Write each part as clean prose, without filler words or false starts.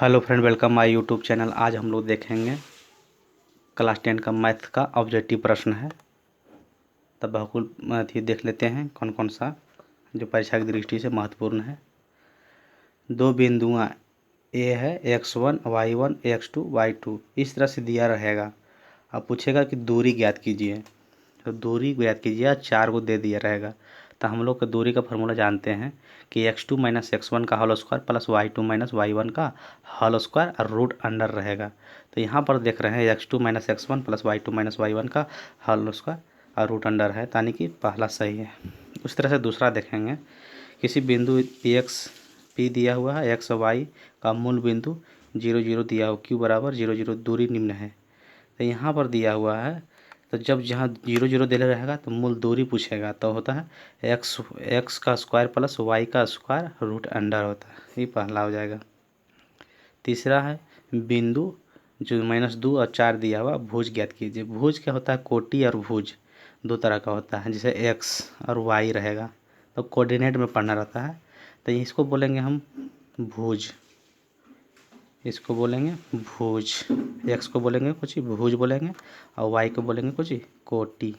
Hello friend, welcome my YouTube channel. आज हम लोग देखेंगे क्लास 10 का मैथ का ऑब्जेक्टिव प्रश्न है। तब बहुकुल अथी देख लेते हैं कौन कौन सा जो परीक्षा की दृष्टि से महत्वपूर्ण है। दो बिंदुआं ए है x1 y1 x2 y2 इस तरह से दिया रहेगा। अब पूछेगा कि दूरी ज्ञात कीजिए, तो दूरी ज्ञात कीजिए। चार को दे दिया रहेगा तो हम लोग का दूरी का फॉर्मूला जानते हैं कि x2 माइनस x1 का whole square plus y2 minus y1 का होल स्क्वायर और रूट अंडर रहेगा। तो यहाँ पर देख रहे हैं x2 minus x1 plus y2 minus y1 का होल स्क्वायर और रूट अंडर है, यानी कि पहला सही है। उस तरह से दूसरा देखेंगे, किसी बिंदु x p दिया हुआ है, x और y का मूल बिंदु 0 0 दिया हुआ, q बराबर 0 0 दूरी निम्न है। तो यहाँ पर दिया हुआ है, तो जब जहाँ 0 0 दे रहेगा तो मूल दूरी पूछेगा, तो होता है x का स्क्वायर प्लस y का स्क्वायर रूट अंडर होता है, ये पहला हो जाएगा। तीसरा है बिंदु जो -2 और 4 दिया हुआ, भुज ज्ञात कीजिए। भुज क्या होता है? कोटि और भुज दो तरह का होता है, जैसे x और y रहेगा तो कोऑर्डिनेट में पढ़ना रहता है, तो इसको बोलेंगे हम भुज, इसको बोलेंगे भुज। एक्स को बोलेंगे कुछ ही भुज बोलेंगे और वाई को बोलेंगे कुछ ही कोटि।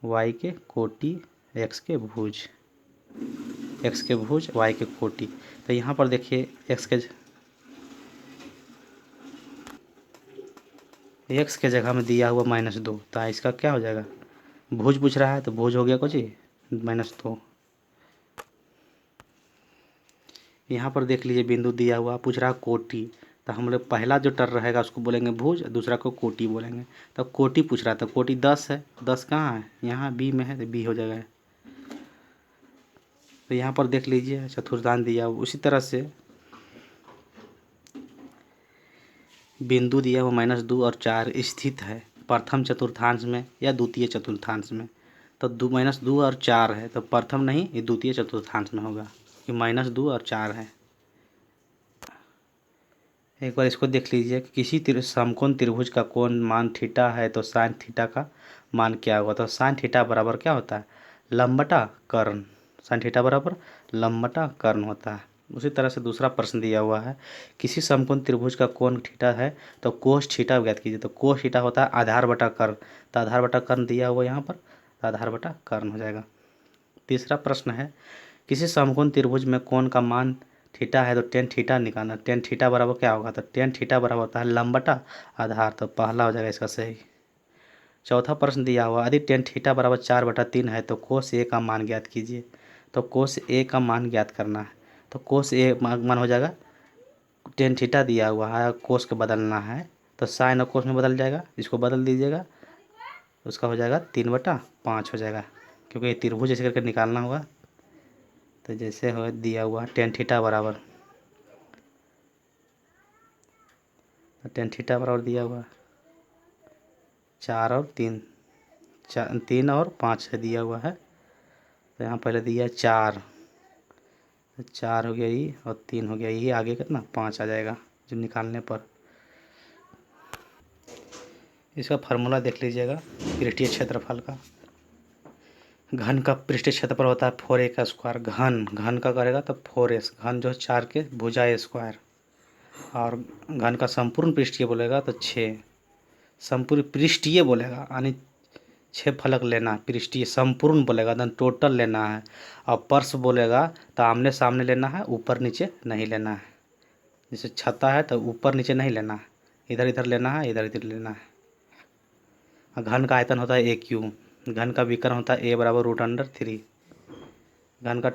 वाई के कोटि, एक्स के भुज, एक्स के भुज वाई के कोटि। तो यहाँ पर देखिए एक्स के जगह में दिया हुआ -2, तो इसका क्या हो जाएगा? भुज पूछ रहा है तो भुज हो गया कुछ ही -2। यहाँ पर देख लीजिए बिंदु दिया हुआ, पूछ रहा कोटि, तो हम लोग पहला जो टर रहेगा उसको बोलेंगे भुज, दूसरा को कोटि बोलेंगे। तो कोटि पूछ रहा था, कोटि 10 है, 10 कहाँ है? यहाँ बी में है, तो बी हो जाएगा। तो यहाँ पर देख लीजिए चतुर्थांश दिया हुआ। उसी तरह से बिंदु दिया हुआ -2 और 4 स्थित है प्रथम चतुर्थांश में या द्वितीय चतुर्थांश में। तो -2 और 4 है, तो प्रथम नहीं, ये द्वितीय चतुर्थांश में होगा कि -2 और 4 है। एक बार इसको देख लीजिए कि किसी समकोण त्रिभुज का कोण मान थीटा है, तो साइन थीटा का मान क्या होगा? तो साइन थीटा बराबर क्या होता है? लंबटा कर्ण। साइन थीटा बराबर लंबटा कर्ण होता है। उसी तरह से दूसरा प्रश्न दिया हुआ है, किसी समकोण त्रिभुज का कोण थीटा है तो कोस थीटा ज्ञात कीजिए। तो कोस थीटा होता है आधार बटा कर्ण, तो आधार बटा कर्ण दिया हुआ यहाँ पर, तो आधार बटा कर्ण हो जाएगा। तीसरा प्रश्न है, किसी समकोण त्रिभुज में कोण का मान थीटा है तो टेन थीटा निकालना। टेन थीटा बराबर क्या होगा? तो टेन थीटा बराबर होता है लंबटा आधार, तो पहला हो जाएगा इसका सही। चौथा प्रश्न दिया हुआ, यदि टेन थीटा बराबर 4/3 है तो कोस ए का मान ज्ञात कीजिए। तो कोस ए का मान ज्ञात करना है, तो कोस ए मान हो जाएगा, टेन थीटा दिया हुआ है, कोस को बदलना है तो साइन और कोस में बदल जाएगा, इसको बदल दीजिएगा, उसका हो जाएगा 3/5 हो जाएगा, क्योंकि ये त्रिभुज ऐसे करके निकालना होगा। तो जैसे हो दिया हुआ टेन थीटा बराबर, तो टेन थीटा बराबर दिया हुआ 4 और 3, 3 और 5 है दिया हुआ है। तो यहाँ पहले दिया है 4, तो 4 हो गया ये और 3 हो गया ये, आगे कितना 5 आ जाएगा जो निकालने पर। इसका फार्मूला देख लीजिएगा पृष्ठीय क्षेत्रफल का। घन का पृष्ठीय क्षेत्रफल होता है 4a का स्क्वायर। घन का करेगा तो 4s, घन जो 4 के भुजा स्क्वायर, और घन का संपूर्ण पृष्ठीय बोलेगा तो 6, संपूर्ण पृष्ठीय बोलेगा यानी 6 फलक लेना है। पृष्ठीय संपूर्ण बोलेगा तो टोटल लेना है, और पर्स बोलेगा तो आमने सामने लेना है, ऊपर नीचे नहीं लेना है। जैसे छत्ता है तो ऊपर नीचे नहीं लेना है, इधर इधर लेना है, इधर इधर लेना है। घन का आयतन होता है AQ, घन का विकर्ण होता है A बराबर √3। घन का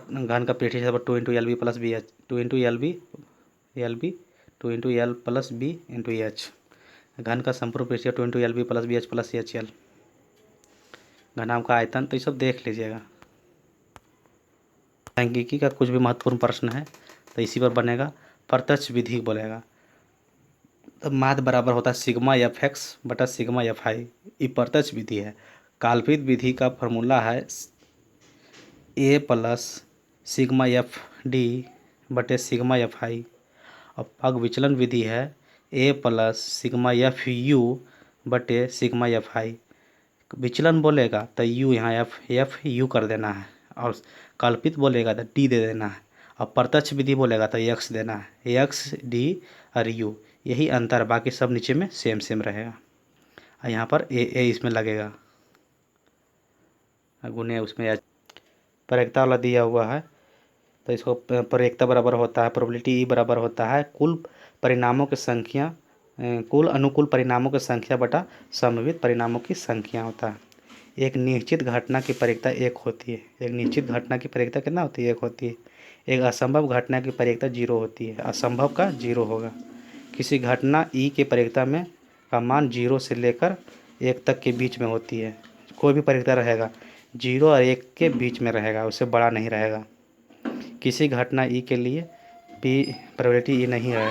पृष्ठीय क्षेत्रफल 2 × LB plus BH, 2 × LB 2 × L plus B × H। घन का संपूर्ण पृष्ठीय 2 × LB plus BH plus HL। घनाभ का आयतन, तो ये सब देख लीजिएगा। सांख्यिकी का कुछ भी महत्वपूर्ण प्रश्न है तो इसी पर बनेगा। प्रत्यक्ष विधि बोलेगा तो माध्य बराबर होता है सिग्मा FX बटा सिग्मा FI, ये प्रत्यक्ष विधि है। काल्पनिक विधि का फॉर्मूला है A प्लस सिग्मा FD बटे सिग्मा FI, और पग विचलन विधि है A प्लस सिग्मा FU बटे सिग्मा FI। विचलन बोलेगा तो U यहाँ F यू कर देना है, और कल्पित बोलेगा तो D दे देना है, अब प्रत्यक्ष विधि बोलेगा तो एक्स देना है, एक्स डी और यू, यही अंतर है, बाकी सब नीचे में सेम सेम रहेगा। और यहाँ पर ए इसमें लगेगा, गुने उसमें प्रयोक्ता वाला दिया हुआ है तो इसको प्रयोक्ता बराबर होता है प्रोबेबिलिटी ई बराबर होता है कुल परिणामों की संख्या, कुल अनुकूल परिणामों की संख्या बटा संभावित परिणामों की संख्या होता है। एक निश्चित घटना की प्रयोक्ता एक होती है, एक निश्चित घटना की प्रयोक्ता कितना होती है, एक होती है। एक असंभव घटना की प्रयोक्ता जीरो होती है, असंभव का जीरो होगा। किसी घटना ई के प्रयोक्ता में का मान जीरो से लेकर एक तक के बीच में होती है, कोई भी प्रयोक्ता रहेगा जीरो और एक के बीच में रहेगा, उससे बड़ा नहीं रहेगा। किसी घटना ई के लिए पी प्रोबेबिलिटी ई नहीं है,